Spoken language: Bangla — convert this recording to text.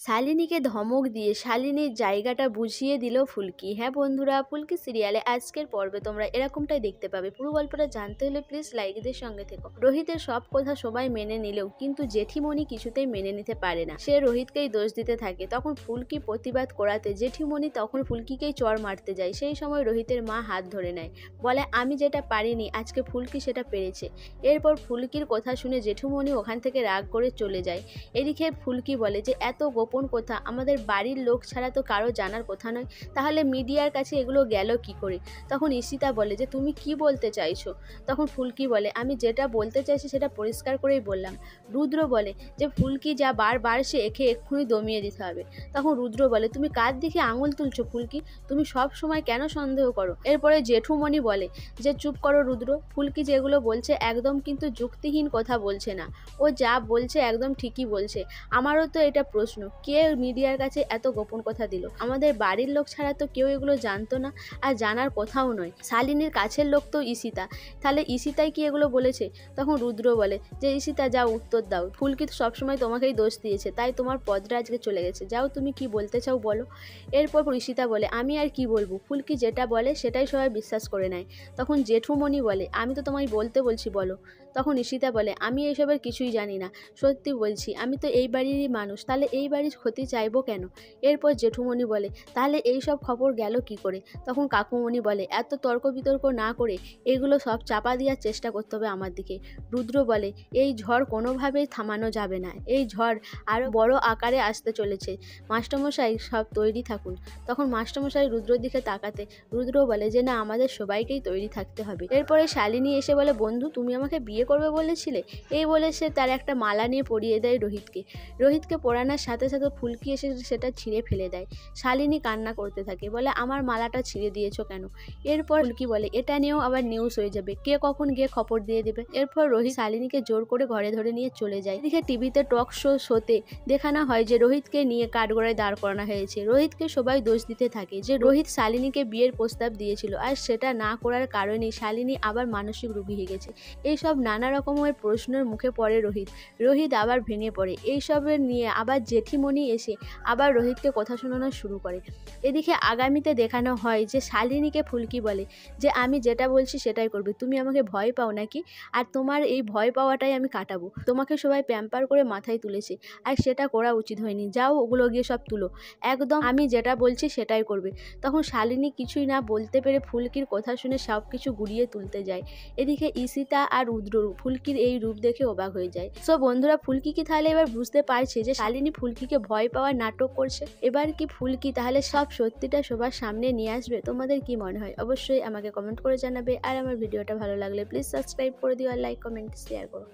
শালিনীকে ধমক দিয়ে শালিনীর জায়গাটা বুঝিয়ে দিল ফুলকি। হ্যাঁ বন্ধুরা, ফুলকি সিরিয়ালে আজকের পর্বে তোমরা এরকমটাই দেখতে পাবে। পুরো গল্পটা জানতে হলে প্লিজ লাইকদের সঙ্গে থেকো। রোহিতের সব কথা সবাই মেনে নিলেও কিন্তু জেঠিমণি কিছুতেই মেনে নিতে পারে না। সে রোহিতকেই দোষ দিতে থাকে। তখন ফুলকি প্রতিবাদ করাতে জেঠিমণি তখন ফুলকিকেই চড় মারতে যায়। সেই সময় রোহিতের মা হাত ধরে নেয়, বলে আমি যেটা পারিনি আজকে ফুলকি সেটা পেরেছে। এরপর ফুলকির কথা শুনে জেঠুমণি ওখান থেকে রাগ করে চলে যায়। এদিকে ফুলকি বলে যে এত গোপন কথা আমাদের বাড়ির লোক ছাড়া তো কারো জানার কথা নয়, তাহলে মিডিয়ার কাছে এগুলো গেল কি করে? তখন ঈশিতা বলে যে তুমি কি বলতে চাইছো? তখন ফুলকি বলে আমি যেটা বলতে চাইছি সেটা পরিষ্কার করেই বললাম। রুদ্র বলে যে ফুলকি যা বারবার সে একে এক্ষুনি দমিয়ে দিতে হবে। তখন রুদ্র বলে তুমি কার দিকে আঙুল তুলছো ফুলকি? তুমি সব সময় কেন সন্দেহ করো? এরপরে জেঠুমণি বলে যে চুপ করো রুদ্র, ফুলকি যেগুলো বলছে একদম কিন্তু যুক্তিহীন কথা বলছে না, ও যা বলছে একদম ঠিকই বলছে। আমারও তো এটা প্রশ্ন, কে মিডিয়ার কাছে এত গোপন কথা দিল? আমাদের বাড়ির লোক ছাড়া তো কেউ এগুলো জানতো না, আর জানার কথাও নয়। শালিনীর কাছের লোক তো ঈশিতা, তাহলে ঈশিতাই কি এগুলো বলেছে? তখন রুদ্র বলে যে ঈশিতা যাও উত্তর দাও, ফুলকি তো সবসময় তোমাকেই দোষ দিয়েছে, তাই তোমার পদটা আজকে চলে গেছে, যাও তুমি কি বলতে চাও বলো। এরপর ঈশিতা বলে আমি আর কি বলবো, ফুলকি যেটা বলে সেটাই সবাই বিশ্বাস করে নেয়। তখন জেঠুমণি বলে আমি তো তোমায় বলতে বলছি বলো। তখন ঈশিতা বলে আমি এসবের কিছুই জানি না, সত্যি বলছি আমি তো এই বাড়িরই মানুষ, তাহলে এই বাড়ির ক্ষতি চাইবো কেন? এরপর জেঠুমণি বলে তাহলে এই সব খবর গেল কি করে? তখন কাকুমণি বলে এত তর্ক বিতর্ক না করে এগুলো সব চাপা দেওয়ার চেষ্টা করতে হবে আমার দিকে। রুদ্র বলে এই ঝড় কোনোভাবেই থামানো যাবে না, এই ঝড় আরও বড় আকারে আসতে চলেছে, মাস্টারমশাই সব তৈরি থাকুন। তখন মাস্টারমশাই রুদ্রর দিকে তাকাতে রুদ্র বলে যে না আমাদের সবাইকেই তৈরি থাকতে হবে। এরপরে শালিনী এসে বলে বন্ধু তুমি আমাকে বিয়ে করবে বলেছিলে, এই বলে সে তার একটা মালা নিয়ে পরিয়ে দেয় রোহিতকে পরানোর সাথে সাথে ফুলকি এসে সেটা ছিঁড়ে ফেলে দেয়। শালিনী কান্না করতে থাকে, বলে আমার মালাটা ছিঁড়ে দিয়েছো কেন? এরপর ফুলকি বলে এটা নিয়েও আবার নিউজ হয়ে যাবে, কে কখন গিয়ে খবর দিয়ে দেবে। এরপর রোহিত শালিনীকে জোর করে ঘরে ধরে নিয়ে চলে যায়। এদিকে টিভিতে টক শোতে দেখানো হয় যে রোহিতকে নিয়ে কাঠগড়ায় দাঁড় করানো হয়েছে। রোহিতকে সবাই দোষ দিতে থাকে যে রোহিত শালিনীকে বিয়ের প্রস্তাব দিয়েছিল, আর সেটা না করার কারণে শালিনী আবার মানসিক রোগী হয়ে গেছে। এইসব নানা রকমের প্রশ্নের মুখে পড়ে রোহিত আবার ভেঙে পড়ে। এইসবের নিয়ে আবার জেঠিমণি এসে আবার রোহিতকে কথা শোনানো শুরু করে। এদিকে আগামীতে দেখানো হয় যে শালিনীকে ফুলকি বলে যে আমি যেটা বলছি সেটাই করবে, তুমি আমাকে ভয় পাও নাকি? আর তোমার এই ভয় পাওয়াটাই আমি কাটাবো। তোমাকে সবাই প্যাম্পার করে মাথায় তুলেছে, আর সেটা করা উচিত হয়নি, যাও ওগুলো গিয়ে সব তুলো, একদম আমি যেটা বলছি সেটাই করবে। তখন শালিনী কিছুই না বলতে পেরে ফুলকির কথা শুনে সব কিছু গুড়িয়ে তুলতে যায়। এদিকে ঈশিতা আর রুদ্র ফুলকির এই রূপ দেখে অবাক হয়ে যায়। সো বন্ধুরা, ফুলকি কি তাহলে এবার বুঝতে পারছে যে শালিনী ফুলকিকে ভয় পাওয়ার নাটক করছে? এবার কি ফুলকি তাহলে সব সত্যিটা সবার সামনে নিয়ে আসবে? তোমাদের কি মনে হয় অবশ্যই আমাকে কমেন্ট করে জানাবে। আর আমার ভিডিওটা ভালো লাগলে প্লিজ সাবস্ক্রাইব করে দিও, আর লাইক কমেন্ট শেয়ার করো।